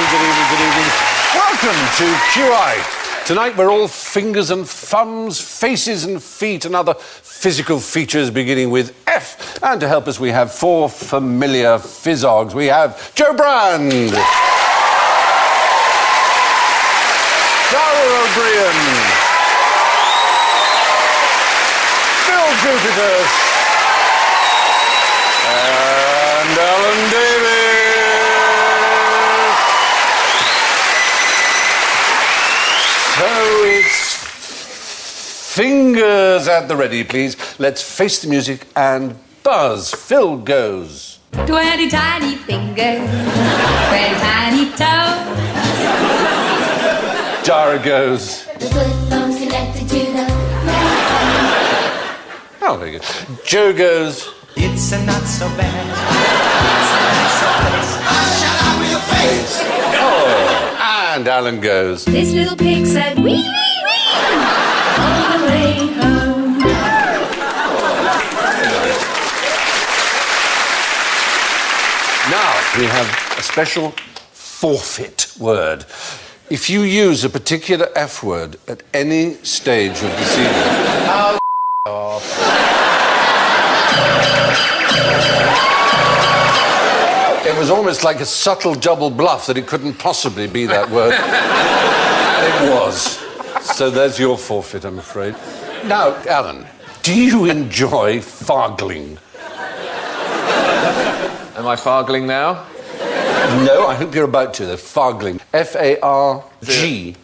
Welcome to QI. Tonight we're all fingers and thumbs, faces and feet and other physical features beginning with F. And to help us we have four familiar physargs. We have Joe Brand. Dara Briain. Phill Jupitus. And Alan Davies. So it's fingers at the ready, please. Let's face the music and buzz. Phill goes. 20 tiny fingers, 20 tiny toes. Dara goes. The foot bone's connected to the Oh, very good. Joe goes. It's a not so bad. It's a not so place. Shut up with your face. Oh, and Alan goes. This little pig said wee, wee, wee, all the way home. Now, we have a special forfeit word. If you use a particular F word at any stage of the season... It was almost like a subtle double bluff that it couldn't possibly be that word. It was. So there's your forfeit, I'm afraid. Now, Alan, do you enjoy fargling? Am I fargling now? No, I hope you're about to. They're fargling. F-A-R-G-L-I-N-G.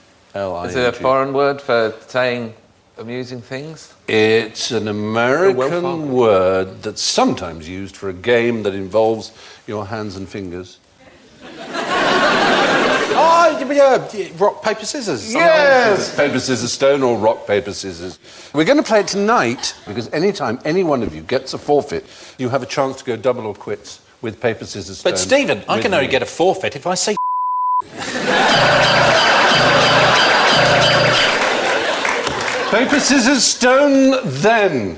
Is it a foreign word for saying amusing things? It's an American word that's sometimes used for a game that involves your hands and fingers. Rock, paper, scissors. Yes! Paper, scissors, stone, or rock, paper, scissors. We're going to play it tonight because anytime any one of you gets a forfeit, you have a chance to go double or quits with paper, scissors, stone. But, Stephen, I can only get a forfeit if I say Paper, scissors, stone, then.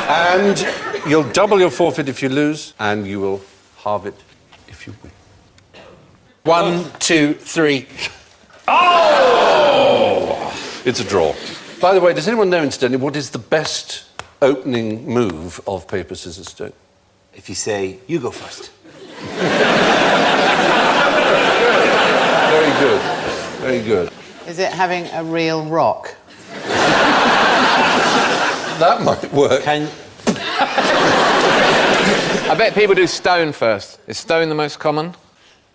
And you'll double your forfeit if you lose, and you will halve it if you win. 1, 2, 3. Oh! It's a draw. By the way, does anyone know, incidentally, what is the best opening move of paper, scissors, stone? If you say, you go first. Very good. Very good. Is it having a real rock? That might work. I bet people do stone first. Is stone the most common?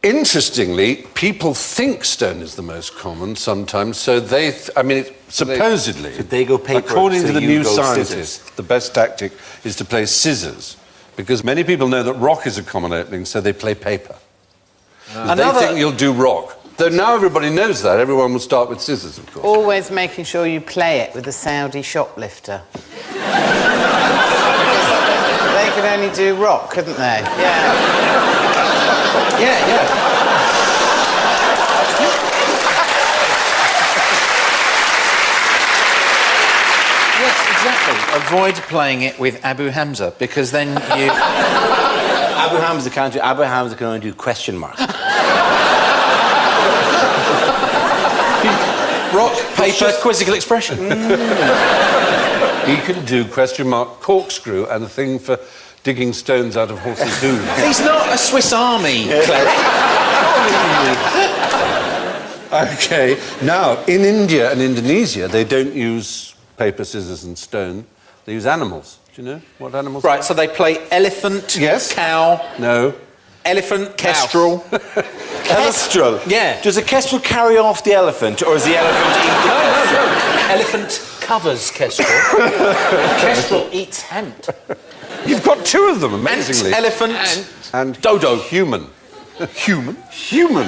Interestingly, people think stone is the most common sometimes, so they... supposedly, Should they go paper, according so to the you new go scientists, scissors? the best tactic is to play scissors, because many people know that rock is a common opening, so they play paper. They think you'll do rock. Though now everybody knows that, everyone will start with scissors, of course. Always making sure you play it with a Saudi shoplifter. They could only do rock, couldn't they? Yeah. Yeah. Yes, exactly. Avoid playing it with Abu Hamza, because then you... Abu Hamza can't do... Abu Hamza can only do question mark. Rock, paper, quizzical expression. He can do question mark corkscrew and a thing for digging stones out of horses' hooves. He's not a Swiss Army cleric. OK, now, in India and Indonesia, they don't use paper, scissors and stone. They use animals. Do you know what animals? Right, so they play elephant, Yes. cow, No. elephant, kestrel. Kestrel? Yeah. Does a kestrel carry off the elephant, or is the elephant eat the kestrel? Elephant covers kestrel. Kestrel eats ant. You've got two of them, amazingly. Ant, elephant, and dodo. Human. Human? Human.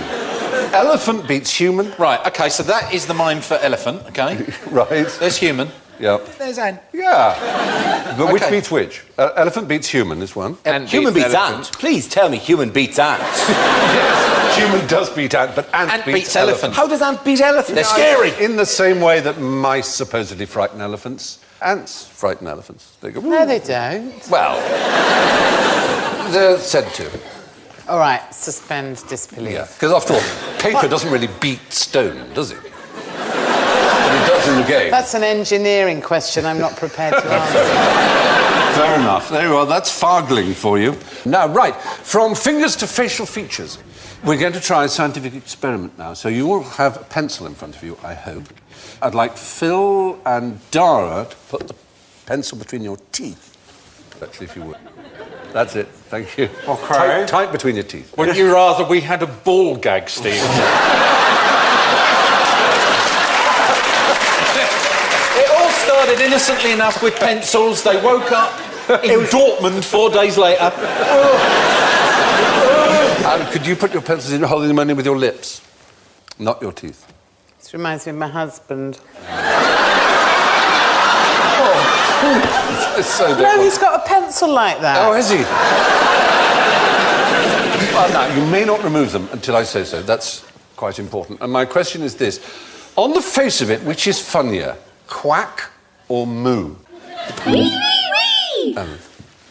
Elephant beats human. Right, OK, so that is the mime for elephant, OK? Right. There's human. Yep. There's ant. Yeah. But which Okay. beats which? Elephant beats human is one. Ant Human beats elephant. ant. Please tell me human beats ant. Yes, human does beat ant, but ant beats elephant. How does ant beat elephant? They're scary. In the same way that mice supposedly frighten elephants, ants frighten elephants. They go, No, they don't. well, they're said to. All right, suspend disbelief. Yeah, because after all, paper doesn't really beat stone, does it? But it does in the game. That's an engineering question I'm not prepared to answer. Fair enough. There you are. That's Fargling for you. Now, right, from fingers to facial features. We're going to try a scientific experiment now. So you all have a pencil in front of you, I hope. I'd like Phill and Dara to put the pencil between your teeth. Actually, if you would. That's it. Thank you. OK. Tight between your teeth. Would you rather we had a ball gag, Steve? It all started innocently enough with pencils. They woke up in Dortmund 4 days later. Could you put your pencils in, holding them only with your lips, not your teeth? This reminds me of my husband. It's so No, he's got a pencil like that. Oh, has he? Well, now, you may not remove them until I say so. That's quite important. And my question is this. On the face of it, which is funnier, quack or moo? Wee, wee, wee!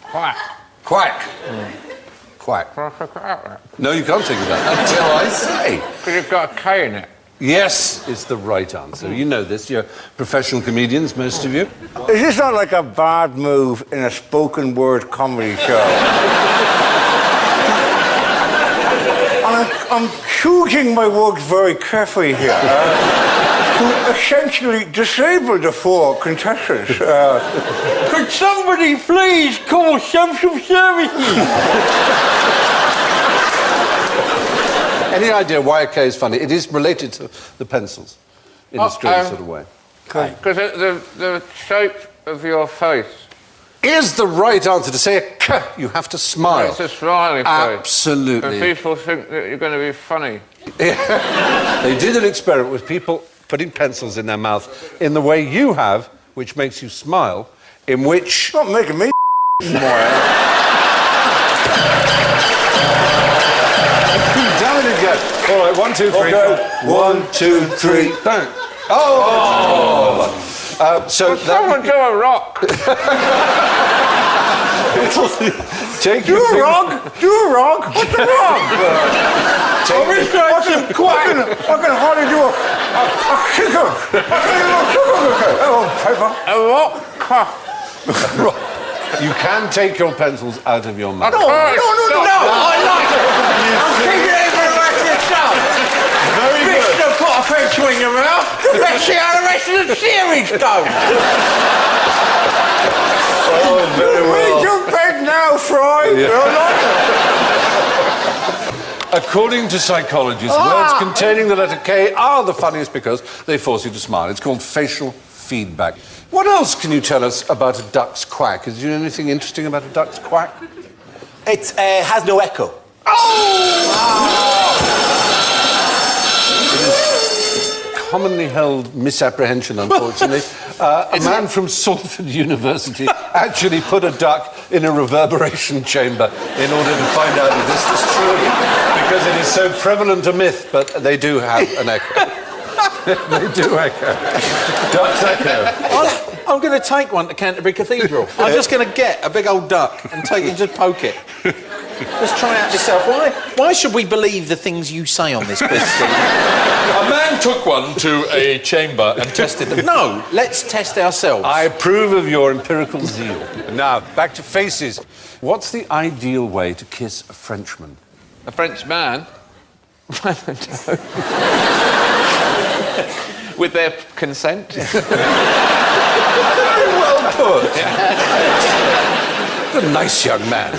Quack. Quack. Quack. No, you can't think of that until I say. Because you've got a K in it. Yes is the right answer. You know this. You're professional comedians, most of you. Is this not like a bad move in a spoken word comedy show? I'm choosing my words very carefully here to essentially disable the 4 contestants. Could somebody please call social services? Any idea why a K is funny? It is related to the pencils in a strange sort of way. Because the shape of your face. Is the right answer to say a K, you have to smile. It's a smiley face. Absolutely. And people think that you're going to be funny. They did an experiment with people putting pencils in their mouth in the way you have, which makes you smile, in which... Not making me more. Down it again. All right, 1, 2, 3. Okay. 1, 2, 3. Bang. Oh! So Someone do a rock. Take Do your a rock? Do a rock? What's a rock? I can hardly do a kicker. I can do a kicker. Oh, paper. A rock. You can take your pencils out of your mouth. No, I like it. I'm keeping it for the rest of the show. Very good. Still put a pencil in your mouth. Let's see how the rest of the series goes. Oh, very well. Read your bed now, Fry. According to psychologists, words containing the letter K are the funniest because they force you to smile. It's called facial feedback. What else can you tell us about a duck's quack? Is there anything interesting about a duck's quack? It has no echo. It is commonly held misapprehension, unfortunately. A man from Salford University actually put a duck in a reverberation chamber in order to find out if this was true, because it is so prevalent a myth, but they do have an echo. They do echo. Ducks echo. I'm going to take one to Canterbury Cathedral. I'm just going to get a big old duck and take it and just poke it. Just try it out yourself. Why should we believe the things you say on this quiz, Steve? A man took one to a chamber and Tested them. No, let's test ourselves. I approve of your empirical zeal. Now, back to faces. What's the ideal way to kiss a Frenchman? A French man. With their consent. Very well put. He's a nice young man.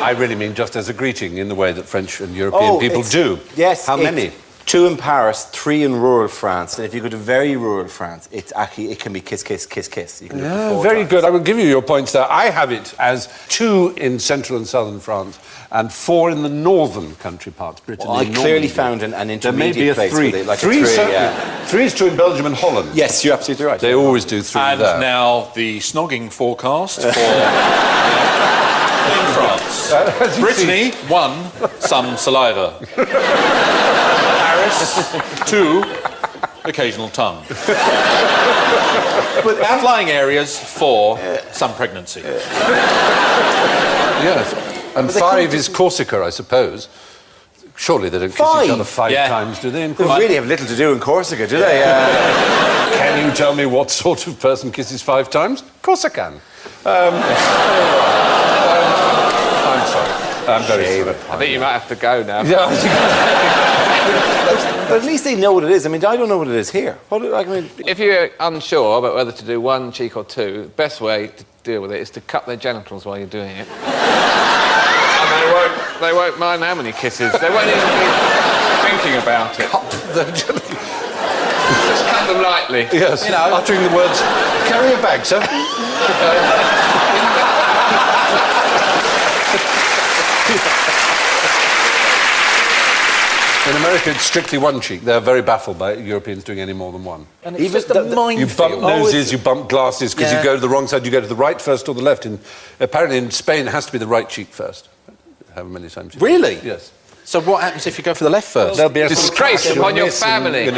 I really mean just as a greeting in the way that French and European people do. Yes. How many? 2 in Paris, 3 in rural France, and if you go to very rural France, it can be kiss, kiss, kiss, kiss. You can do it Yeah, 4 very times. good. I will give you your points there. I have it as 2 in central and southern France and 4 in the northern country parts, Britain. Well, I and clearly Normandy. found an There may be intermediate a place 3. with it, like a 3, 3, certainly. yeah. 3 is 2 in Belgium and Holland. Yes, you're absolutely right. They always do 3 And there. now the snogging forecast for in France. As you Brittany, 1, some saliva. Paris, 2, occasional tongue. With outlying areas, 4, some pregnancy. Yes. And 5 is Corsica, I suppose. Surely they don't kiss each other 5 times, do they? They really have little to do in Corsica, do they? Can you tell me what sort of person kisses 5 times? Of course I can. I'm sorry. I'm very sorry. I think you might have to go now. Yeah. But at least they know what it is. I mean, I don't know what it is here. If you're unsure about whether to do 1 cheek or 2, the best way to deal with it is to cut their genitals while you're doing it. And they won't mind how many kisses. They won't even be thinking about it. Cut their genitals. Just cut them lightly. Yes, you know, uttering the words, carry a bag, sir. In America, it's strictly 1 cheek. They're very baffled by Europeans doing any more than 1. And it's just a minefield. You bump noses, you bump glasses, because you go to the wrong side. You go to the right first or the left. Apparently, in Spain, it has to be the right cheek first. However many times. Really? Yes. So what happens if you go for the left first? There'll be a disgrace upon your family.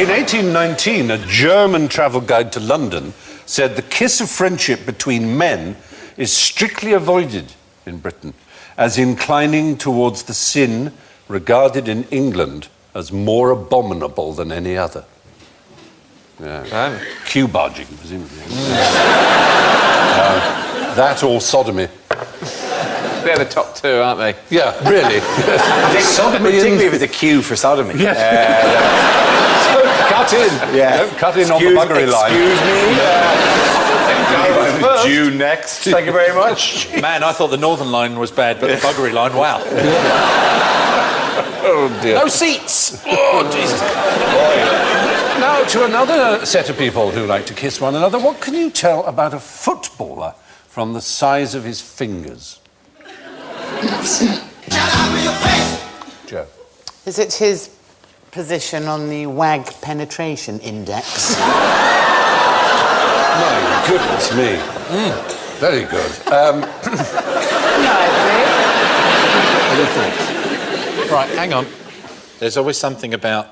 In 1819, a German travel guide to London said the kiss of friendship between men is strictly avoided in Britain, as inclining towards the sin regarded in England as more abominable than any other. Yeah. Q barging, presumably. That or sodomy. They're the top 2, aren't they? Yeah, really. Sodomy, particularly if it's a Q for sodomy. Yes. Cut in. Yeah. Don't cut in on the buggery line. Excuse me. Jew next. Thank you very much. Man, I thought the Northern Line was bad, but the buggery line, wow. Oh, dear. No seats! Oh, Jesus. Now, to another set of people who like to kiss one another, what can you tell about a footballer from the size of his fingers? Joe. Is it his position on the WAG penetration index? My goodness me. Very good. Right, hang on. There's always something about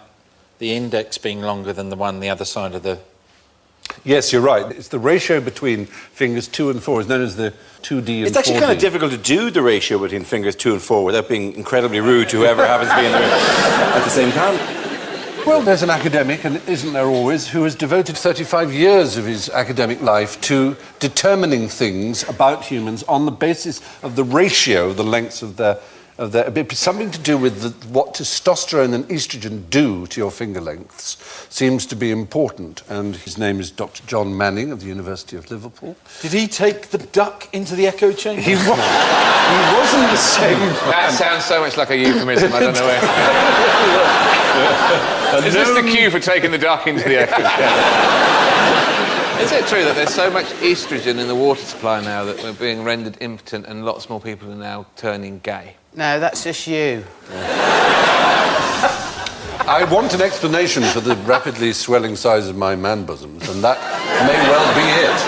the index being longer than the one on the other side of the... Yes, you're right. It's the ratio between fingers 2 and 4 is known as the 2D and 4D. It's actually kind of difficult to do the ratio between fingers 2 and 4 without being incredibly rude to whoever happens to be in there at the same time. Well, there's an academic, and isn't there always, who has devoted 35 years of his academic life to determining things about humans on the basis of the ratio of the lengths of their... something to do with what testosterone and estrogen do to your finger lengths seems to be important, and his name is Dr. John Manning of the University of Liverpool. Did he take the duck into the echo chamber? He wasn't the same. That sounds so much like a euphemism, I don't know where. Is this the cue for taking the duck into the echo chamber? Is it true that there's so much estrogen in the water supply now that we're being rendered impotent and lots more people are now turning gay? No, that's just you. I want an explanation for the rapidly swelling size of my man bosoms, and that may well be it.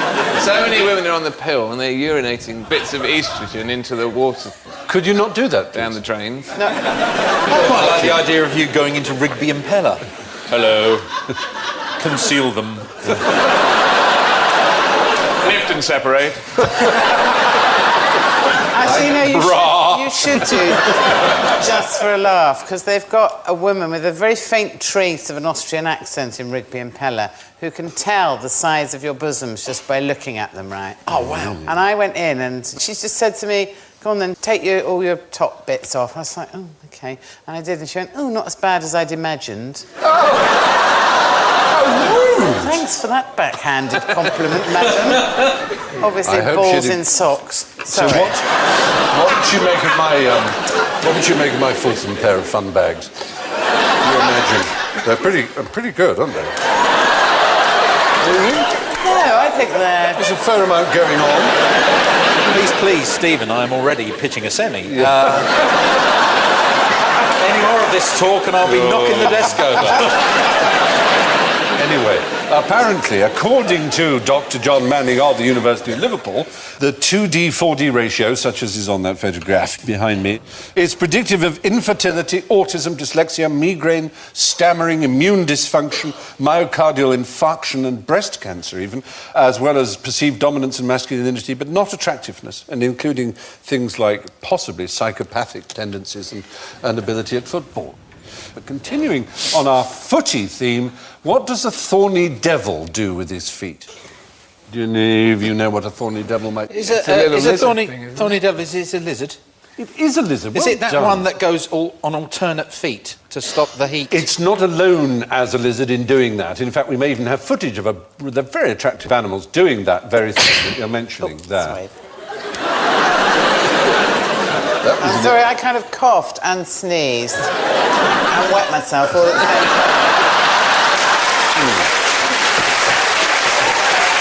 So many women are on the pill and they're urinating bits of estrogen into the water. Could you not do that, down the drains? No. I quite like the idea of you going into Rigby impeller. Hello. Conceal them. Lift and separate. Actually, no, you should do just for a laugh, because they've got a woman with a very faint trace of an Austrian accent in Rigby impeller who can tell the size of your bosoms just by looking at them, right? Oh, wow. And I went in and she just said to me, go on then, take all your top bits off. I was like, oh, OK. And I did, and she went, oh, not as bad as I'd imagined. Thanks for that backhanded compliment, madam. Obviously, balls in socks. So what did you make of my what did you make of my fulsome pair of fun bags? You imagine they're pretty good, aren't they? No, I think there's a fair amount going on. Please, Stephen, I am already pitching a semi. Any more of this talk and I'll be knocking the desk over. Anyway, apparently, according to Dr. John Manning of the University of Liverpool, the 2D, 4D ratio, such as is on that photograph behind me, is predictive of infertility, autism, dyslexia, migraine, stammering, immune dysfunction, myocardial infarction and breast cancer even, as well as perceived dominance and masculinity, but not attractiveness, and including things like possibly psychopathic tendencies and ability at football. But continuing on our footy theme, what does a thorny devil do with his feet? Do any of you know what a thorny devil might be? Is a thorny devil, is it a lizard? It is a lizard. Is Well it that done. one that goes all on alternate feet to stop the heat? It's not alone as a lizard in doing that. In fact, we may even have footage of the very attractive animals doing that very thing that you're mentioning there. Sorry. I'm sorry, I kind of coughed and sneezed and wet myself all at the same time.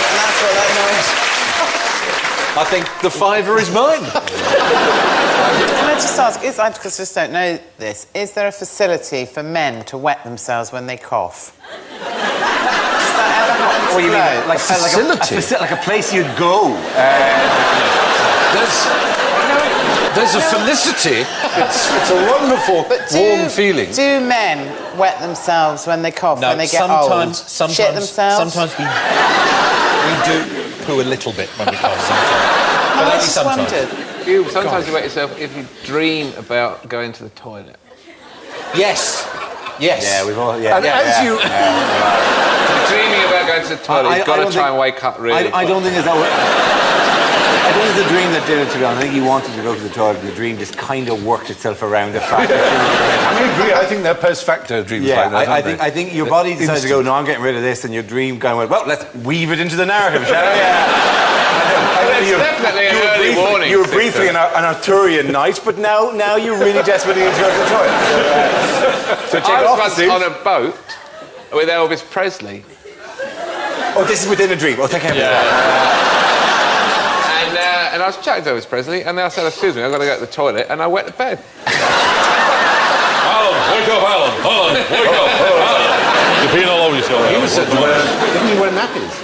And that's what that noise. I think the fiver is mine. Can I just ask, because I just don't know this, is there a facility for men to wet themselves when they cough? Does that ever happen to What do you mean? bloke? Like a place you'd go. There's a felicity. It's a wonderful, warm feeling. Do men wet themselves when they cough, when they get old? Shit themselves? Sometimes we do poo a little bit when we cough sometimes. No, I only just sometimes. wondered. Sometimes you wet yourself if you dream about going to the toilet. Yes. Yes. Yeah, we've all. And as you... Dreaming about going to the toilet, you've got to try and wake up really. I don't think it's that way. I don't think it's the dream that did it, to be honest. I think he wanted to go to the toilet and the dream just kind of worked itself around the fact. I agree. I think they're post-facto dreams like that, aren't they? I think your body decides to go, no, I'm getting rid of this, and your dream kind of went, well, let's weave it into the narrative, shall we? Definitely an early warning. You were briefly an Arthurian knight, but now you're really desperately into the toilet. So take I it off was the once suit. on a boat with Elvis Presley. Oh, this is within a dream. Oh, thank heaven. And I was chatting to Elvis Presley, and then I said, excuse me, I've got to go to the toilet, and I wet the bed. Alan, wake up, Alan. Alan, wake up. Alan. You're peeing all over yourself. He was didn't he wear nappies?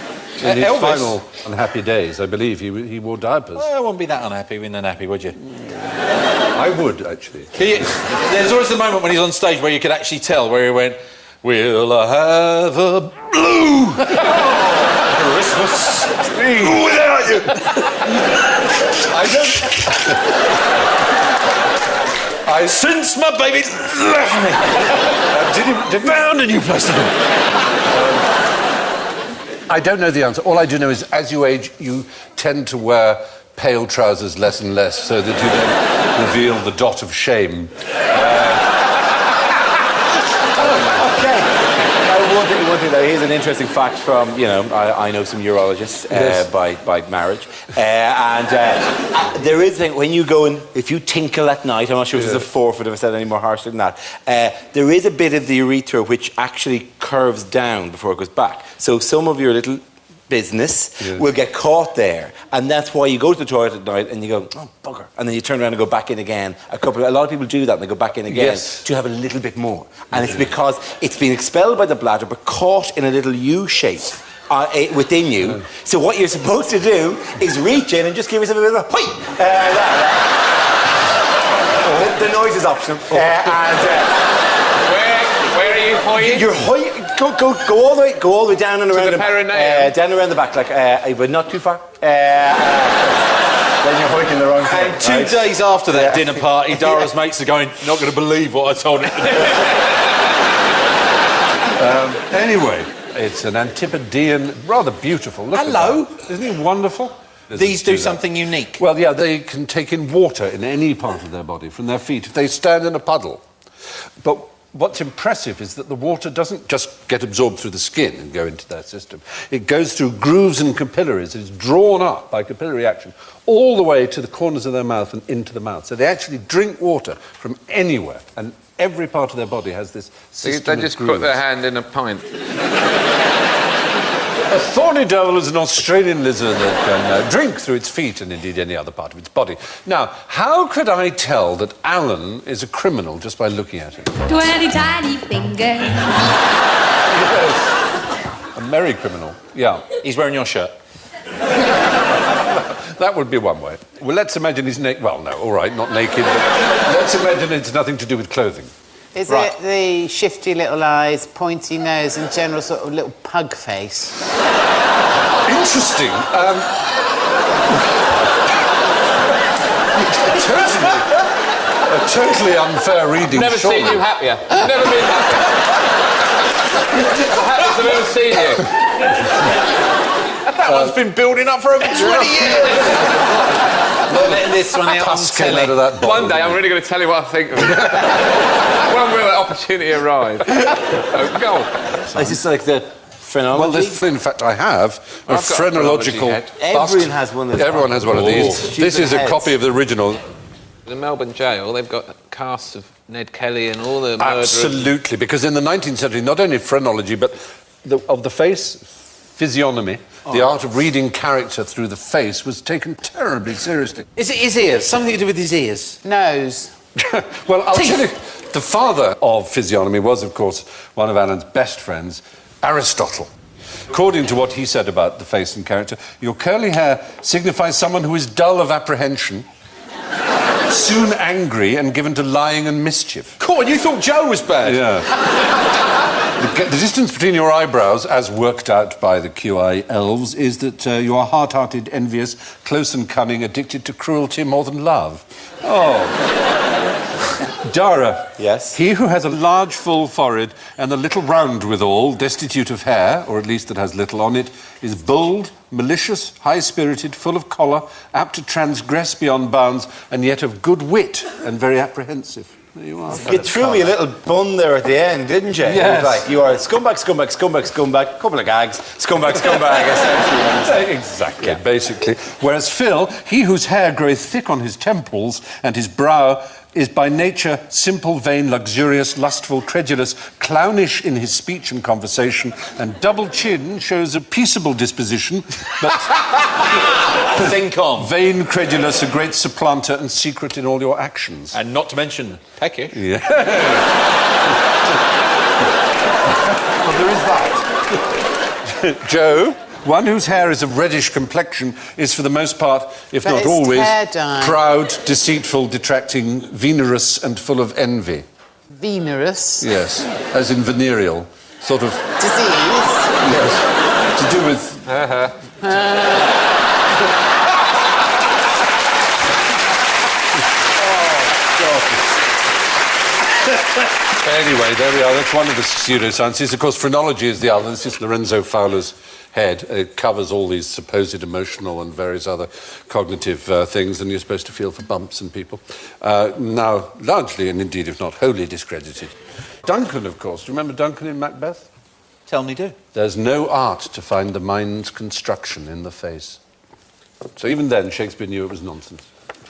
In his Elvis? final unhappy days, I believe, he wore diapers. Well, I wouldn't be that unhappy with a nappy, would you? I would, actually. There's always the moment when he's on stage where you could actually tell where he went, will I have a blue Christmas tree without you? Since my baby left me, did found a new place to go. I don't know the answer. All I do know is, as you age, you tend to wear pale trousers less and less, so that you don't reveal the dot of shame. One thing though, here's an interesting fact from, I know some urologists by marriage. There is a thing, when you go in, if you tinkle at night, I'm not sure if there's a forfeit if I said any more harshly than that, there is a bit of the urethra which actually curves down before it goes back. So some of your little business will get caught there, and that's why you go to the toilet at night and you go, oh bugger, and then you turn around and go back in again. A lot of people do that, and they go back in again to have a little bit more, and it's because it's been expelled by the bladder but caught in a little U shape within you. So what you're supposed to do is reach in and just give yourself a bit of a hoi. The noise is optional. Where are you hoying? You're hoying. Go all the way down and around the perineum. down around the back, but not too far. Then you're hoiking the wrong thing. And 2 days after that dinner party, Dara's mates are going, not going to believe what I told him to do. Anyway, it's an Antipodean, rather beautiful. Look Hello. at that. Isn't he wonderful? These do something unique. Well, yeah, they can take in water in any part of their body from their feet if they stand in a puddle. But what's impressive is that the water doesn't just get absorbed through the skin and go into their system. It goes through grooves and capillaries. It's drawn up by capillary action all the way to the corners of their mouth and into the mouth. So they actually drink water from anywhere, and every part of their body has this system They of just grooves. put their hand in a pint. A thorny devil is an Australian lizard that can drink through its feet and indeed any other part of its body. Now, how could I tell that Alan is a criminal just by looking at him? 20 tiny fingers. Yes. merry criminal. Yeah. He's wearing your shirt. That would be one way. Well, let's imagine he's naked. Well, no, all right, not naked, but let's imagine it's nothing to do with clothing. Is it the shifty little eyes, pointy nose, and general sort of little pug face? Interesting. A totally unfair reading. Never seen you happier. Never been happier. The happiest I've ever seen you. That one's been building up for over 20 years. Not letting this one out on telly. Out of that bottle, One day I'm really going to tell you what I think of it. When will that opportunity arrive? Go on. Is this like the phrenology? Well, in fact, I have a I've got a phrenological head. Everyone has one of these. Everyone has one of these. This is a copy of the original. In the Melbourne jail, they've got casts of Ned Kelly and all the murderers. Absolutely, because in the 19th century, not only phrenology, but of the face, physiognomy, the art of reading character through the face was taken terribly seriously. Is it his ears? Something to do with his ears? Nose. Well, I'll tell you, the father of physiognomy was, of course, one of Alan's best friends, Aristotle. According to what he said about the face and character, your curly hair signifies someone who is dull of apprehension, soon angry and given to lying and mischief. Cool, and you thought Joe was bad? Yeah. The distance between your eyebrows, as worked out by the QI elves, is that you are hard-hearted, envious, close and cunning, addicted to cruelty more than love. Oh. Dara. Yes? He who has a large, full forehead and a little round withal, destitute of hair, or at least that has little on it, is bold, malicious, high-spirited, full of choler, apt to transgress beyond bounds, and yet of good wit and very apprehensive. There you are. You threw me a little bun there at the end, didn't you? Yes. It was like, you are a scumbag, scumbag, scumbag, scumbag, couple of gags, scumbag, scumbag, essentially. Exactly, basically. Whereas Phill, he whose hair groweth thick on his temples and his brow is by nature simple, vain, luxurious, lustful, credulous, clownish in his speech and conversation, and double chin shows a peaceable disposition, but Think on. vain, credulous, a great supplanter, and secret in all your actions. And not to mention peckish. Yeah. Well, there is that. Joe, one whose hair is of reddish complexion, is for the most part, if But not it's always, hair dye. proud, deceitful, detracting, venerous, and full of envy. Venerous. Yes, as in venereal, sort of. Disease. Yes, to do with. Anyway, there we are. That's one of the pseudosciences. Of course, phrenology is the other. This is Lorenzo Fowler's head. It covers all these supposed emotional and various other cognitive things, and you're supposed to feel for bumps in people. Now, largely, and indeed, if not wholly, discredited. Duncan, of course. Do you remember Duncan in Macbeth? Tell me do. There's no art to find the mind's construction in the face. So even then, Shakespeare knew it was nonsense.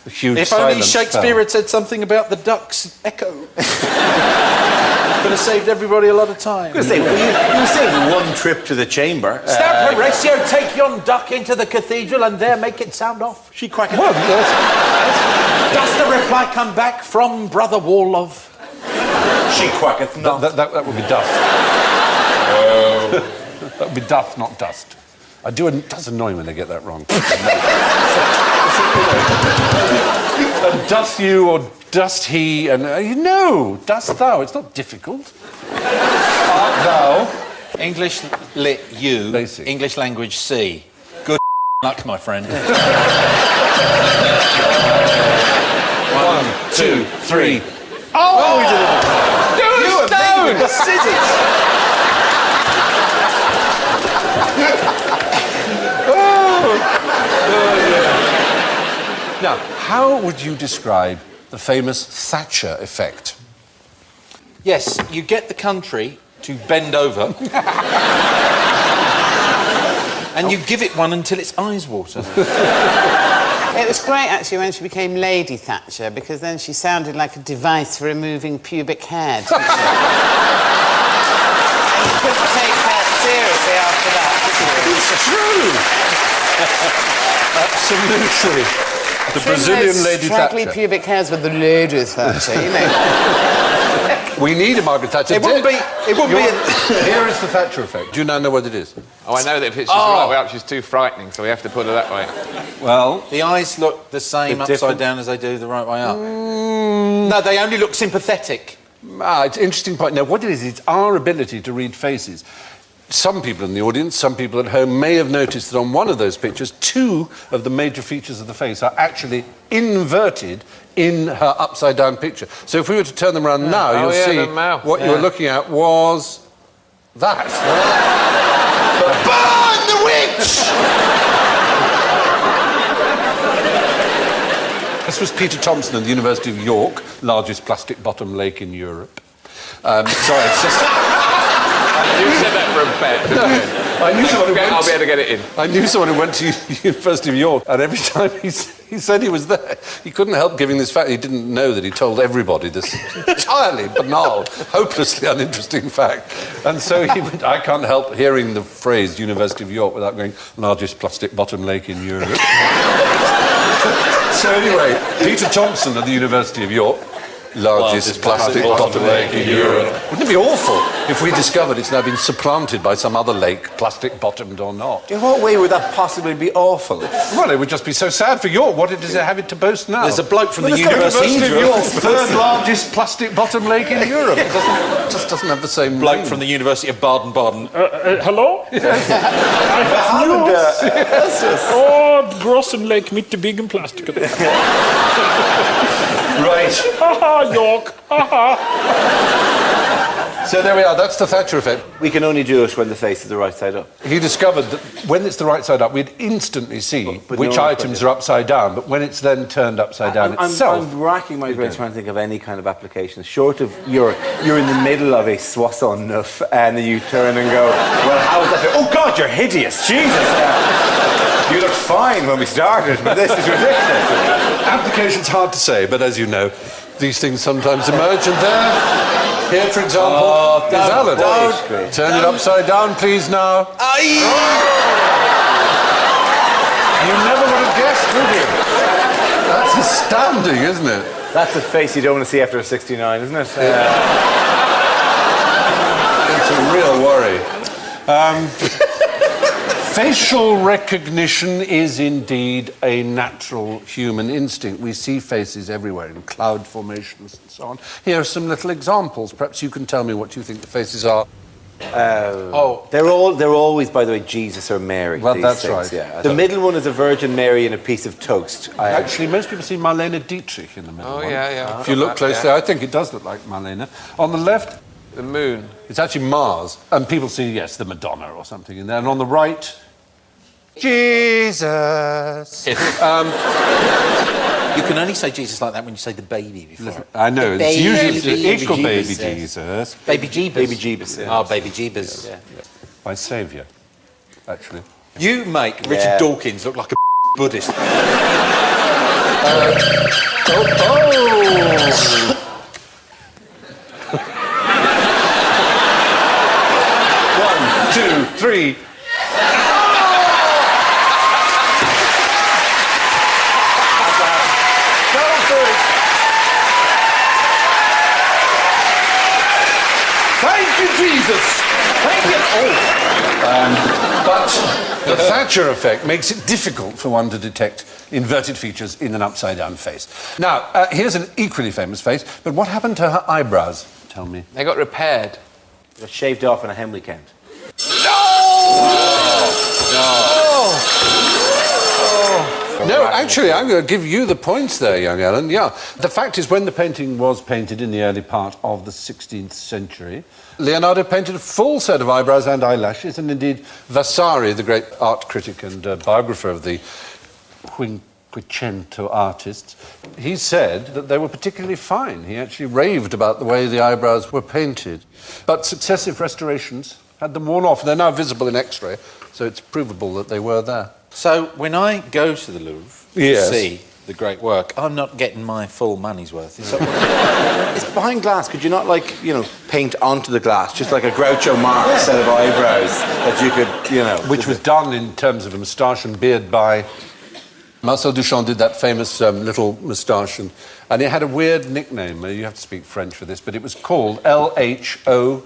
A huge If only silence Shakespeare fell. had said something about the duck's echo. Could have saved everybody a lot of time. You saved one trip to the chamber. Stop, Horatio, take yon duck into the cathedral and there make it sound off. She quacked. Well, yes. Does the reply come back from Brother Warlove? She quacketh not. That would be duff. That would be duff, not dust. It does annoy me when they get that wrong. Doth you or dost he, and no, dost thou. It's not difficult. Art thou. English lit U, Basic. English language C. Good luck, my friend. 1, 2, 3. Oh, we did it! You and me with the scissors! Now, how would you describe the famous Thatcher effect? Yes, you get the country to bend over and you give it one until its eyes water. It was great, actually, when she became Lady Thatcher, because then she sounded like a device for removing pubic hair, didn't she? And you couldn't take her seriously after that, could you? It's true! Absolutely. The Brazilian Lady straggly Thatcher. pubic hairs with the Lady Thatcher, you know. We need a Margaret Thatcher. It wouldn't be. Here is the Thatcher effect. Do you now know what it is? Oh, I know that if it's just the right way up, she's too frightening, so we have to put her that way. Well, The eyes look the same upside down as they do the right way up. No, they only look sympathetic. it's an interesting point. Now, what it is, it's our ability to read faces. Some people in the audience, some people at home may have noticed that on one of those pictures, two of the major features of the face are actually inverted in her upside-down picture. So if we were to turn them around now, you'll see the mouth. what you were looking at was that. Burn the witch! This was Peter Thompson at the University of York, largest plastic bottom lake in Europe. Sorry, it's just... You said that for a bet. I knew someone who went I'll be able to get it in. I knew someone who went to University of York, and every time he said he was there, he couldn't help giving this fact. He didn't know that he told everybody this entirely banal, hopelessly uninteresting fact. And so he went, I can't help hearing the phrase University of York without going, largest plastic bottom lake in Europe. So anyway, Peter Thompson at the University of York, largest plastic bottom lake in Europe. Wouldn't it be awful if we discovered it's now been supplanted by some other lake, plastic-bottomed or not? In what way would that possibly be awful? Well, it would just be so sad for York. What does it have it to boast now? There's a bloke from the Well, University of York, third largest plastic-bottom lake in Europe. It just doesn't have the same Bloke name. from the University of Baden-Baden. Hello? I have news. Grossen Lake mit der bigen Plastik. Right. Haha, York. Haha. So there we are. That's the Thatcher effect. We can only do it when the face is the right side up. He discovered that when it's the right side up, we'd instantly see But which no one items put are upside down, but when it's then turned upside down itself... I'm racking my brain trying to think of any kind of application, short of you're in the middle of a soissons neuf and you turn and go, well, how is that? Oh, God, you're hideous. Jesus. You looked fine when we started, but this is ridiculous. Application's hard to say, but as you know, these things sometimes emerge, and there, here, for example, is Alan. Turn it upside down, please, now. You never would have guessed, would you? That's astounding, isn't it? That's a face you don't want to see after a 69, isn't it? It's a real worry. Facial recognition is indeed a natural human instinct. We see faces everywhere in cloud formations and so on. Here are some little examples. Perhaps you can tell me what you think the faces are. They're always, by the way, Jesus or Mary. Well, these that's things, right. Yeah. The middle one is a Virgin Mary and a piece of toast. Actually, most people see Marlene Dietrich in the middle one. Yeah. If you look closely, I think it does look like Marlene. On the left, The moon. it's actually Mars. And people see, yes, the Madonna or something in there. And on the right, Jesus. You can only say Jesus like that when you say the baby before. I know, The it's usually baby equal baby Jesus. Jesus. Baby Jeebus. Baby Jeebus, yeah. Oh, Baby Jeebus. Yeah. My saviour, actually. You make Richard Dawkins look like a Buddhist. One, two, three. Thank you, Jesus. Thank you. But the Thatcher effect makes it difficult for one to detect inverted features in an upside-down face. Now, here's an equally famous face, but what happened to her eyebrows? Tell me. They got repaired. It was shaved off on a hen weekend. No, actually, I'm going to give you the points there, young Alan. Yeah. The fact is, when the painting was painted in the early part of the 16th century, Leonardo painted a full set of eyebrows and eyelashes, and indeed Vasari, the great art critic and biographer of the Quinquecento artists, he said that they were particularly fine. He actually raved about the way the eyebrows were painted. But successive restorations had them worn off. They're now visible in X-ray, so it's provable that they were there. So when I go to the Louvre Yes. to see the great work, I'm not getting my full money's worth. Is that It's behind glass. Could you not, paint onto the glass, just like a Groucho Marx set of eyebrows that you could, Which was done in terms of a moustache and beard by Marcel Duchamp did that famous little moustache, and it had a weird nickname. You have to speak French for this, but it was called LHOOQ,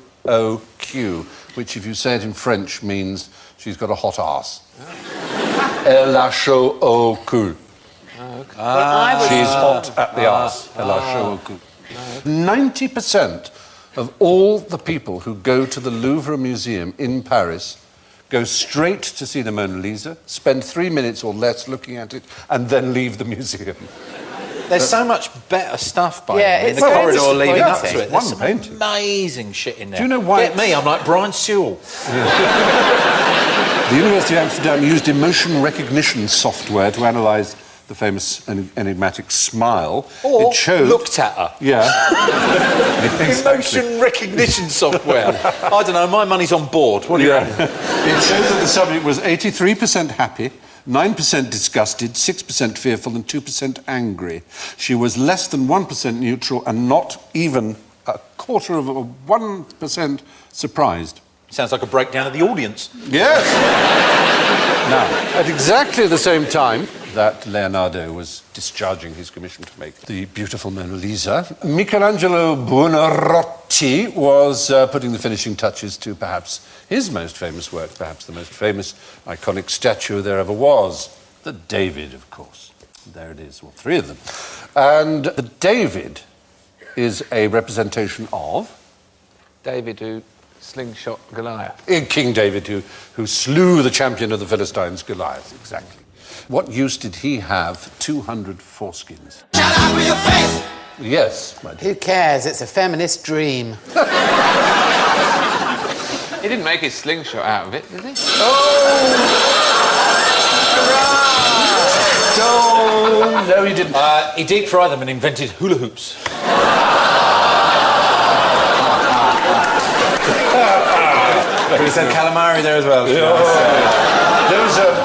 which, if you say it in French, means she's got a hot ass. LHOOQ. She's hot at the arse. 90% of all the people who go to the Louvre Museum in Paris go straight to see the Mona Lisa, spend 3 minutes or less looking at it, and then leave the museum. There's so much better stuff by in the very corridor leading up to it. There's One some painting. amazing shit in there. Do you know why? Get me, I'm like Brian Sewell. The University of Amsterdam used emotion recognition software to analyse the famous enigmatic smile. Or it showed... looked at her. Yeah. Emotion recognition software. I don't know, my money's on board. What do you reckon? It shows that the subject was 83% happy, 9% disgusted, 6% fearful and 2% angry. She was less than 1% neutral and not even a quarter of 1% surprised. Sounds like a breakdown of the audience. Yes. Now, at exactly the same time that Leonardo was discharging his commission to make the beautiful Mona Lisa, Michelangelo Buonarroti was putting the finishing touches to perhaps his most famous work, perhaps the most famous iconic statue there ever was, the David, of course. There it is, well, 3 of them. And the David is a representation of... David who slingshot Goliath. King David who slew the champion of the Philistines, Goliath, exactly. What use did he have 200 foreskins? Shut up with your face! Yes, my dear. Who cares? It's a feminist dream. He didn't make his slingshot out of it, did he? Oh, no, he didn't. He deep fried them and invented hula hoops. We said calamari there as well.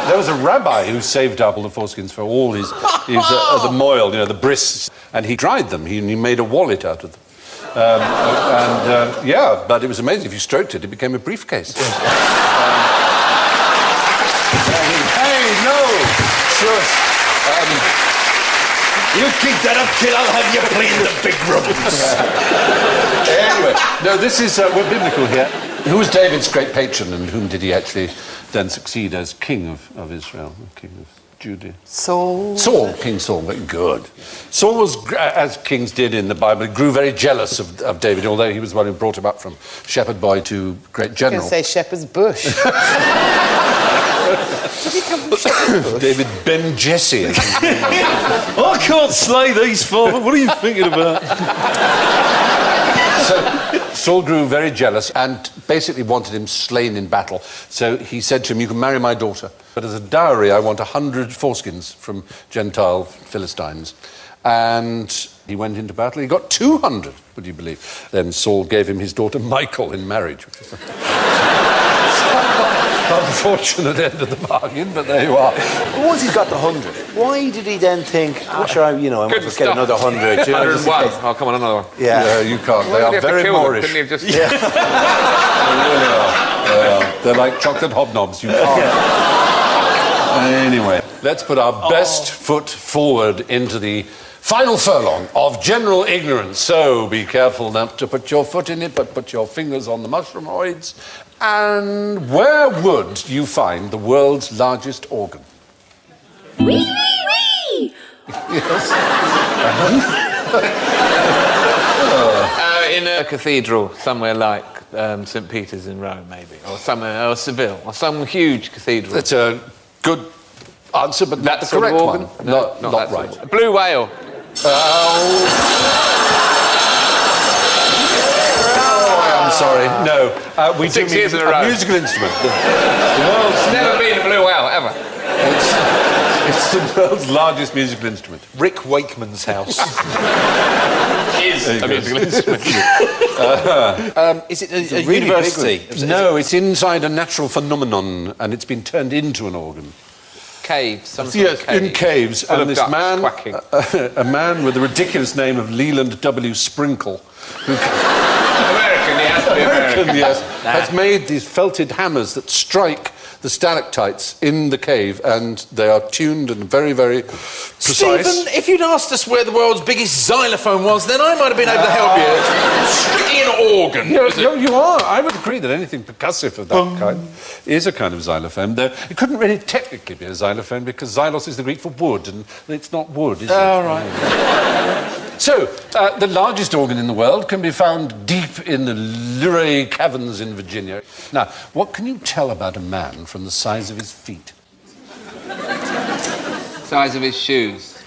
There was a rabbi who saved up all the foreskins for all his the moil, you know, the brists, and he dried them. He made a wallet out of them. Yeah, but it was amazing. If you stroked it, it became a briefcase. Hey, no! Sure. You keep that up, kid. I'll have you playing the big rooms. Anyway, no, this is... we're biblical here. Who was David's great patron, and whom did he actually then succeed as king of Israel, king of Judea? Saul. Saul, King Saul, very good. Saul was, as kings did in the Bible, grew very jealous of David, although he was the one who brought him up from shepherd boy to great general. I was going to say shepherd's bush. Did he come from shepherd's bush? David Ben Jesse. I can't slay these, Father. What are you thinking about? So Saul grew very jealous and basically wanted him slain in battle. So he said to him, you can marry my daughter, but as a dowry I want 100 foreskins from Gentile Philistines. And he went into battle. He got 200, would you believe? Then Saul gave him his daughter Michal in marriage, which is unfortunate end of the bargain, but there you are. But once he's got the 100, why did he then think, I might just get another 100? 101. Oh, come on, another one. Yeah. No, you can't. They are very Moorish. Couldn't you just... They really are. They are. They're like chocolate hobnobs. You can't. Anyway, let's put our best foot forward into the final furlong of general ignorance. So be careful not to put your foot in it, but put your fingers on the mushroomoids. And where would you find the world's largest organ? Wee, wee, wee! Yes. In a cathedral somewhere like St. Peter's in Rome, maybe, or somewhere, or Seville, or some huge cathedral. That's a good answer, but not the sort of correct organ? one. No, not that right. sort of- Blue whale. I'm sorry. No, we 6 do years mean in a row. musical instrument. It's never been a blue whale, ever. It's the world's largest musical instrument. Rick Wakeman's house. Is a musical instrument. Is it a university? No, it's inside a natural phenomenon, and it's been turned into an organ. Caves. Some sort Yes, of cave. in caves, Full and of this ducks man, quacking. a man with the ridiculous name of Leland W. Sprinkle, who American, he has to be American. yes, has made these felted hammers that strike the stalactites in the cave, and they are tuned and very, very precise. Stephen, if you'd asked us where the world's biggest xylophone was, then I might have been able to help you. It's strictly an organ. You are. I would agree that anything percussive of that kind is a kind of xylophone, though it couldn't really technically be a xylophone because xylos is the Greek for wood, and it's not wood, is it? Oh, right. So, the largest organ in the world can be found deep in the Luray caverns in Virginia. Now, what can you tell about a man from the size of his feet? Size of his shoes.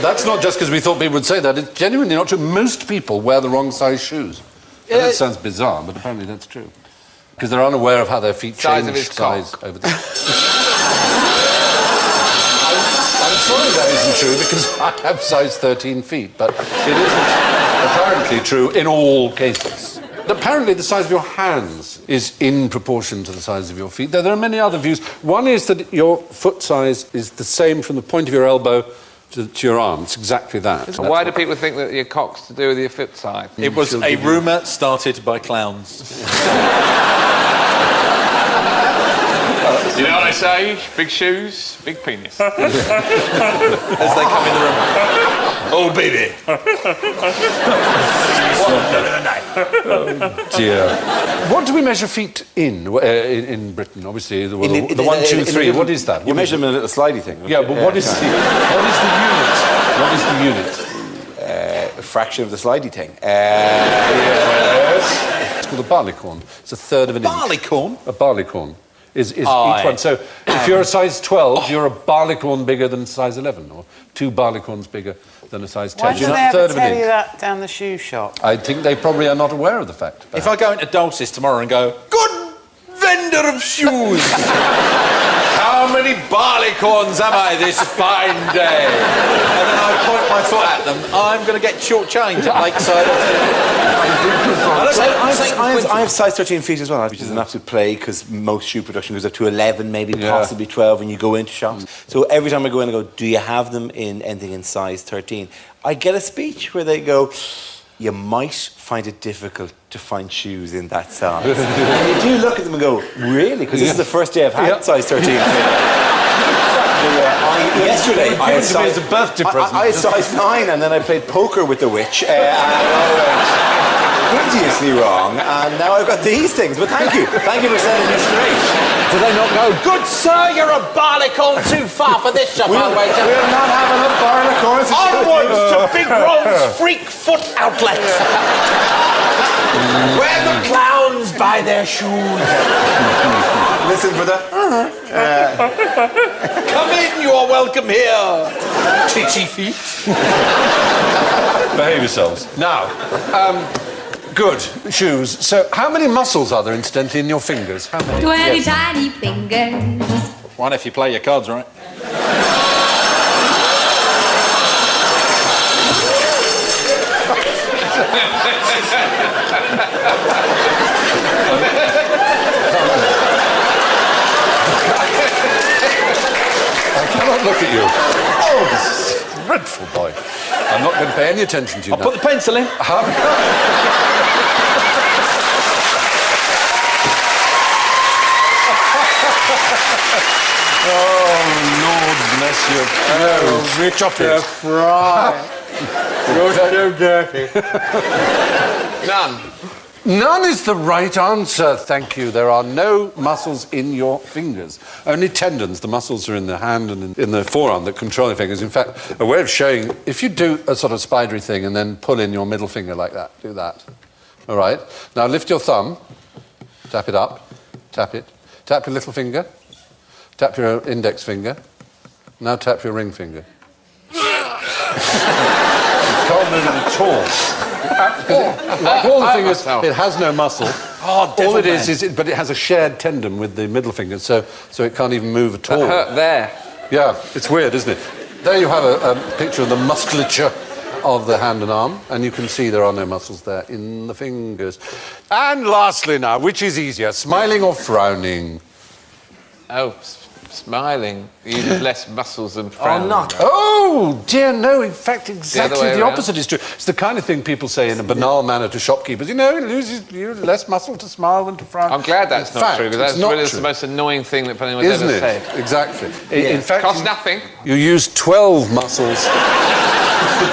That's not just because we thought people would say that. It's genuinely not true. Most people wear the wrong size shoes. And that sounds bizarre, but apparently that's true. Because they're unaware of how their feet change size over time. I'm sorry that isn't true, because I have size 13 feet, but it isn't apparently true in all cases. Apparently the size of your hands is in proportion to the size of your feet, though there are many other views. One is that your foot size is the same from the point of your elbow to your arm. It's exactly that. Why do people think that your cock's to do with your foot size? It was a rumour started by clowns. You know what I say? Big shoes, big penis. As they come in the room. Oh, baby. Oh, dear. What do we measure feet in Britain? Obviously, the 1, 2, 3. What is that? You measure them in a little slidey thing. Yeah, but what is the unit? A fraction of the slidey thing. Yes. It's called a barleycorn. It's a third of an inch. Barleycorn? A barleycorn is each one. So if you're a size 12, you're a barleycorn bigger than size 11, or 2 barleycorns bigger than a size 10. Why do they ever tell you that down the shoe shop? I think they probably are not aware of the fact. If I go into Dulcis tomorrow and go, good vendor of shoes, how many barleycorns am I this fine day? And then I point my foot at them, I'm going to get short-changed at Lakeside. I have size 13 feet as well, which is an absolute plague because most shoe production goes up to 11, maybe possibly 12 when you go into shops. So every time I go in, I go, do you have them in anything in size 13? I get a speech where they go, you might find it difficult to find shoes in that size. And you do look at them and go, really? Because this is the first day I've had size 13. Yesterday, I had size, a birthday present. I had size 9, and then I played poker with the witch. Hideously wrong, and now I've got these things. But thank you for setting me straight. Do they not go, good sir, you're a barleycorn too far for this shop, We'll not have enough barleycorns. Onwards to Big Ron's Freak Foot Outlet, where the clowns buy their shoes. Listen for that. Come in, you are welcome here. Titchy feet. Behave yourselves. Now, good. Shoes. So, how many muscles are there, incidentally, in your fingers? How many? 20 tiny fingers. One if you play your cards right. I cannot look at you. Oh, this is dreadful, boy. I'm not going to pay any attention to you now. I'll put the pencil in. Oh, Lord bless you. Oh, Richard Fry. You're so dirty. None. None is the right answer, thank you. There are no muscles in your fingers. Only tendons. The muscles are in the hand and in the forearm that control your fingers. In fact, a way of showing, if you do a sort of spidery thing and then pull in your middle finger like that, do that. All right? Now lift your thumb, tap it up, tap it, tap your little finger, tap your index finger, now tap your ring finger. You can't move it at all. Like all the fingers, it has no muscle. Oh, all it is, but it has a shared tendon with the middle finger, so it can't even move at all. That hurt there. Yeah, it's weird, isn't it? There you have a picture of the musculature of the hand and arm, and you can see there are no muscles there in the fingers. And lastly now, which is easier, smiling or frowning? Oh, smiling uses less muscles than frowning. not. Oh, dear, no. In fact, exactly way the around. opposite is true. It's the kind of thing people say in a banal manner to shopkeepers. You know, you less muscle to smile than to frown. I'm glad that's In not fact, true, because it's that's not really true. the most annoying thing that anyone's Isn't ever it? said. Exactly. In fact, Costs nothing. you use 12 muscles,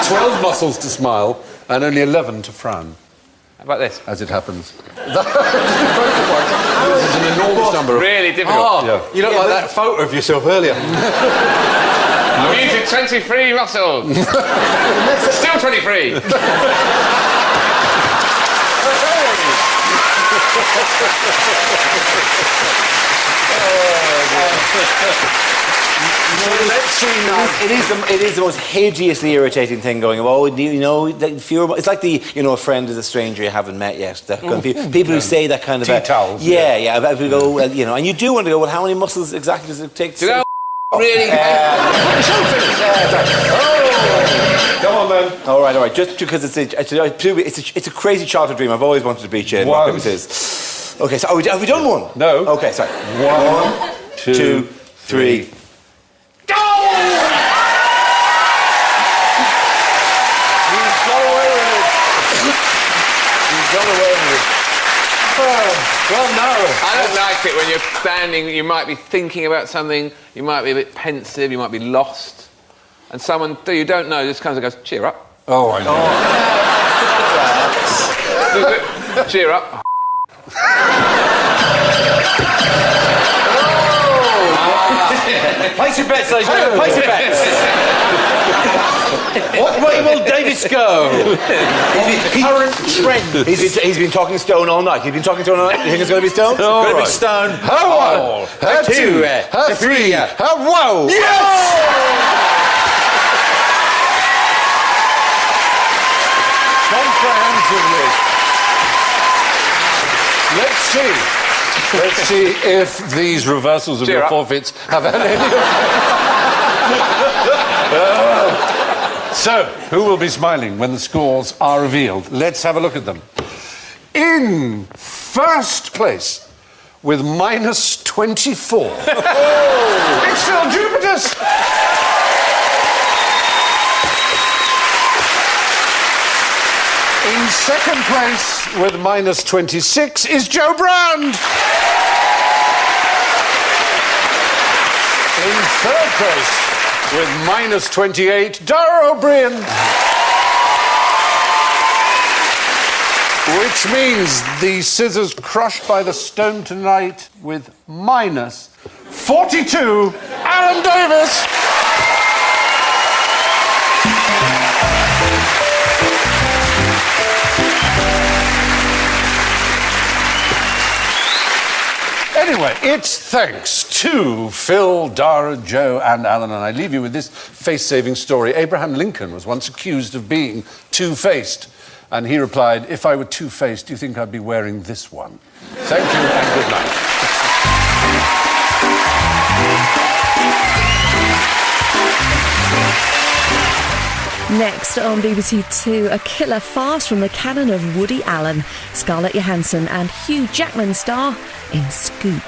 12 muscles to smile and only 11 to frown, How about this? as it happens. This is an enormous number of... Really difficult. Yeah. You look like that photo of yourself earlier. I'm using 23 muscles. Still 23. Let's see now. It is the most hideously irritating thing going. Oh, you know, fewer. It's like a friend is a stranger you haven't met yet. That kind of people who say that kind of. Tea towels. Yeah. People go, well, and you do want to go. Well, how many muscles exactly does it take? Do you know really? Come on, man. All right. Just because it's a crazy childhood dream. I've always wanted to beat you in rock, paper, scissors. Okay, so have we done one? No. Okay, sorry. 1, 2, 3. Well, no. I don't like it when you're standing, you might be thinking about something, you might be a bit pensive, you might be lost, and someone you don't know just comes and goes, cheer up. Oh, I know. Cheer up. Place your bets, ladies and gentlemen. Place your bets. What way will Davies go? Current trend. He's been talking stone all night. He's been talking stone all night. You think it's going to be stone? All Going to right. be stone. How one, how two, how three, how whoa! Yes! Comprehensively. Let's see if these reversals of Cheer your up. forfeits have had any effect. So, who will be smiling when the scores are revealed? Let's have a look at them. In first place, with minus 24, it's Phill Jupitus. In second place, with minus 26, is Joe Brand. In third place, with minus 28, Dara Briain. Which means the scissors crushed by the stone tonight with minus 42, Alan Davies. Anyway, it's thanks to Phill, Dara, Joe and Alan, and I leave you with this face-saving story. Abraham Lincoln was once accused of being two-faced, and he replied, if I were two-faced, do you think I'd be wearing this one? Thank you and good night. Next on BBC Two, a killer fast from the cannon of Woody Allen. Scarlett Johansson and Hugh Jackman star in Scoop.